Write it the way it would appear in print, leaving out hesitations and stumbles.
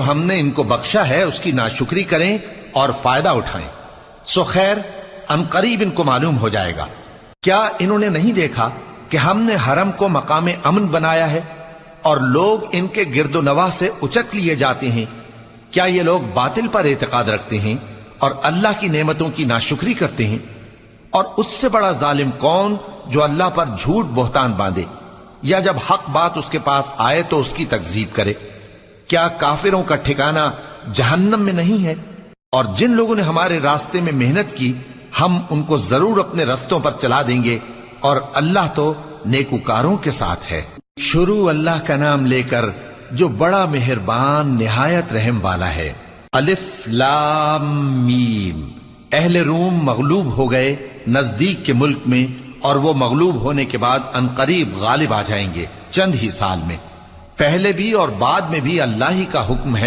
ہم نے ان کو بخشا ہے اس کی ناشکری کریں اور فائدہ اٹھائیں، سو خیر ان قریب ان کو معلوم ہو جائے گا۔ کیا انہوں نے نہیں دیکھا کہ ہم نے حرم کو مقام امن بنایا ہے اور لوگ ان کے گرد و نواح سے اچک لیے جاتے ہیں؟ کیا یہ لوگ باطل پر اعتقاد رکھتے ہیں اور اللہ کی نعمتوں کی ناشکری کرتے ہیں؟ اور اس سے بڑا ظالم کون جو اللہ پر جھوٹ بہتان باندھے یا جب حق بات اس کے پاس آئے تو اس کی تکذیب کرے؟ کیا کافروں کا ٹھکانہ جہنم میں نہیں ہے؟ اور جن لوگوں نے ہمارے راستے میں محنت کی ہم ان کو ضرور اپنے رستوں پر چلا دیں گے، اور اللہ تو نیکوکاروں کے ساتھ ہے۔ شروع اللہ کا نام لے کر جو بڑا مہربان نہایت رحم والا ہے۔ الف لام میم۔ اہل روم مغلوب ہو گئے نزدیک کے ملک میں، اور وہ مغلوب ہونے کے بعد عنقریب غالب آ جائیں گے چند ہی سال میں۔ پہلے بھی اور بعد میں بھی اللہ ہی کا حکم ہے